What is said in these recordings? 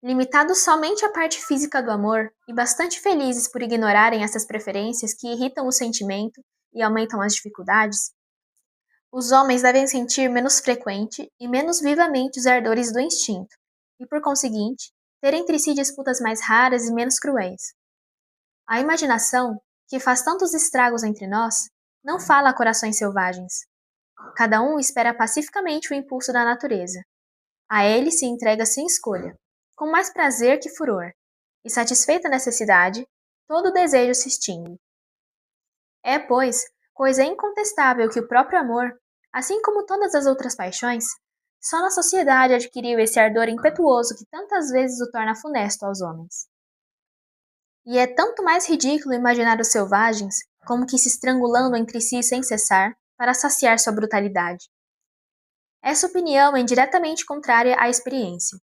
Limitados somente à parte física do amor e bastante felizes por ignorarem essas preferências que irritam o sentimento e aumentam as dificuldades, os homens devem sentir menos frequente e menos vivamente os ardores do instinto, e por conseguinte, ter entre si disputas mais raras e menos cruéis. A imaginação, que faz tantos estragos entre nós, não fala a corações selvagens. Cada um espera pacificamente o impulso da natureza. A ele se entrega sem escolha, com mais prazer que furor, e satisfeita a necessidade, todo o desejo se extingue. É, pois, coisa incontestável que o próprio amor, assim como todas as outras paixões, só na sociedade adquiriu esse ardor impetuoso que tantas vezes o torna funesto aos homens. E é tanto mais ridículo imaginar os selvagens como que se estrangulando entre si sem cessar para saciar sua brutalidade. Essa opinião é indiretamente contrária à experiência.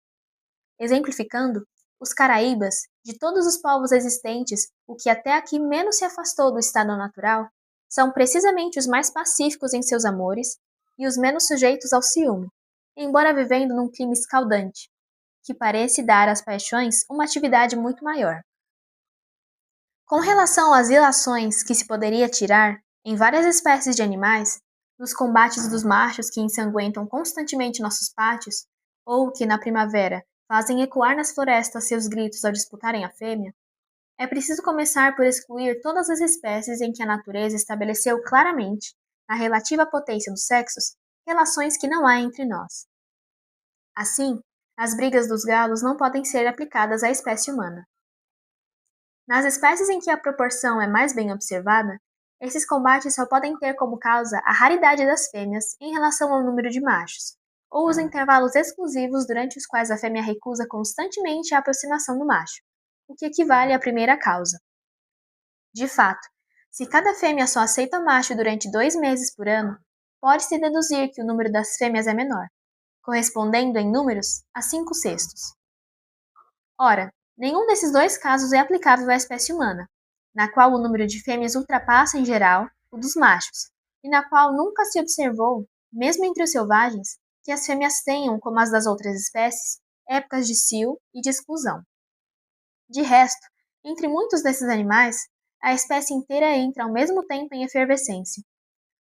Exemplificando, os caraíbas, de todos os povos existentes, o que até aqui menos se afastou do estado natural, são precisamente os mais pacíficos em seus amores e os menos sujeitos ao ciúme, embora vivendo num clima escaldante, que parece dar às paixões uma atividade muito maior. Com relação às ilações que se poderia tirar, em várias espécies de animais, nos combates dos machos que ensanguentam constantemente nossos pátios, ou que, na primavera, fazem ecoar nas florestas seus gritos ao disputarem a fêmea, é preciso começar por excluir todas as espécies em que a natureza estabeleceu claramente, na relativa potência dos sexos, relações que não há entre nós. Assim, as brigas dos galos não podem ser aplicadas à espécie humana. Nas espécies em que a proporção é mais bem observada, esses combates só podem ter como causa a raridade das fêmeas em relação ao número de machos, ou os intervalos exclusivos durante os quais a fêmea recusa constantemente a aproximação do macho, o que equivale à primeira causa. De fato, se cada fêmea só aceita o macho durante 2 meses por ano, pode-se deduzir que o número das fêmeas é menor, correspondendo em números a 5/6. Ora, nenhum desses dois casos é aplicável à espécie humana, na qual o número de fêmeas ultrapassa, em geral, o dos machos, e na qual nunca se observou, mesmo entre os selvagens, que as fêmeas tenham, como as das outras espécies, épocas de cio e de exclusão. De resto, entre muitos desses animais, a espécie inteira entra ao mesmo tempo em efervescência,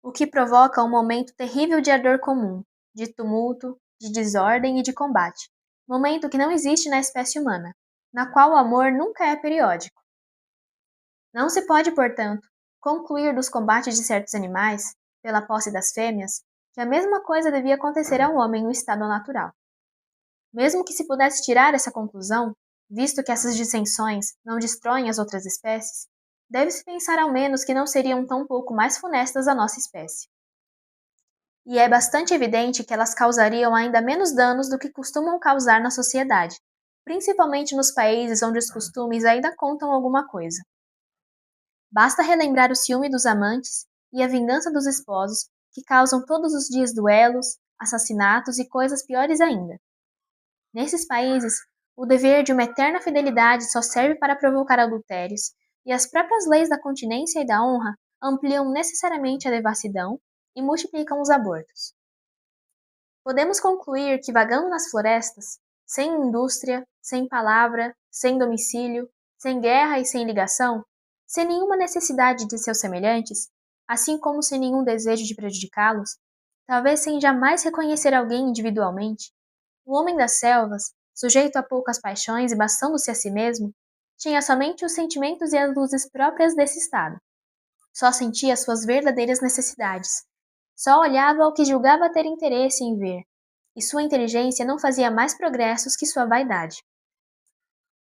o que provoca um momento terrível de ardor comum, de tumulto, de desordem e de combate, momento que não existe na espécie humana, na qual o amor nunca é periódico. Não se pode, portanto, concluir dos combates de certos animais, pela posse das fêmeas, que a mesma coisa devia acontecer ao homem no estado natural. Mesmo que se pudesse tirar essa conclusão, visto que essas dissensões não destroem as outras espécies, deve-se pensar ao menos que não seriam tão pouco mais funestas à nossa espécie. E é bastante evidente que elas causariam ainda menos danos do que costumam causar na sociedade, principalmente nos países onde os costumes ainda contam alguma coisa. Basta relembrar o ciúme dos amantes e a vingança dos esposos, que causam todos os dias duelos, assassinatos e coisas piores ainda. Nesses países, o dever de uma eterna fidelidade só serve para provocar adultérios, e as próprias leis da continência e da honra ampliam necessariamente a devassidão e multiplicam os abortos. Podemos concluir que vagando nas florestas, sem indústria, sem palavra, sem domicílio, sem guerra e sem ligação, sem nenhuma necessidade de seus semelhantes, assim como sem nenhum desejo de prejudicá-los, talvez sem jamais reconhecer alguém individualmente, o homem das selvas, sujeito a poucas paixões e bastando-se a si mesmo, tinha somente os sentimentos e as luzes próprias desse estado. Só sentia suas verdadeiras necessidades. Só olhava o que julgava ter interesse em ver, e sua inteligência não fazia mais progressos que sua vaidade.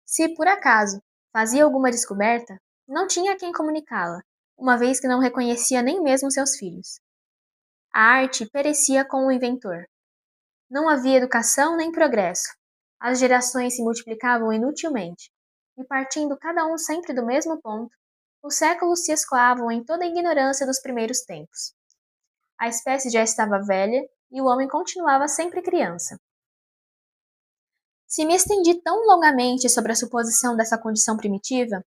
Se, por acaso, fazia alguma descoberta, não tinha a quem comunicá-la, uma vez que não reconhecia nem mesmo seus filhos. A arte perecia com o inventor. Não havia educação nem progresso. As gerações se multiplicavam inutilmente, e partindo cada um sempre do mesmo ponto, os séculos se escoavam em toda a ignorância dos primeiros tempos. A espécie já estava velha e o homem continuava sempre criança. Se me estendi tão longamente sobre a suposição dessa condição primitiva,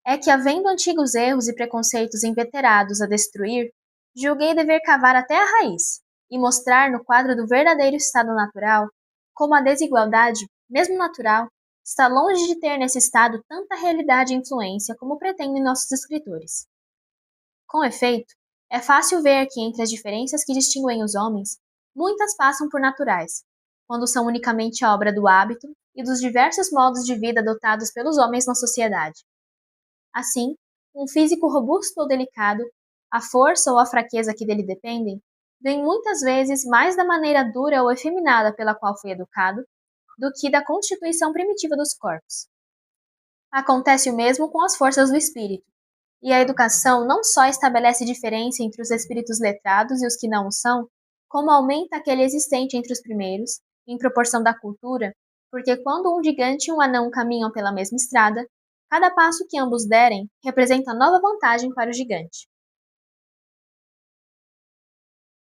é que, havendo antigos erros e preconceitos inveterados a destruir, julguei dever cavar até a raiz e mostrar no quadro do verdadeiro estado natural como a desigualdade, mesmo natural, está longe de ter nesse estado tanta realidade e influência como pretendem nossos escritores. Com efeito, é fácil ver que entre as diferenças que distinguem os homens, muitas passam por naturais, quando são unicamente obra do hábito e dos diversos modos de vida adotados pelos homens na sociedade. Assim, um físico robusto ou delicado, a força ou a fraqueza que dele dependem, vem muitas vezes mais da maneira dura ou efeminada pela qual foi educado, do que da constituição primitiva dos corpos. Acontece o mesmo com as forças do espírito, e a educação não só estabelece diferença entre os espíritos letrados e os que não o são, como aumenta aquele existente entre os primeiros, em proporção da cultura, porque quando um gigante e um anão caminham pela mesma estrada, cada passo que ambos derem representa nova vantagem para o gigante.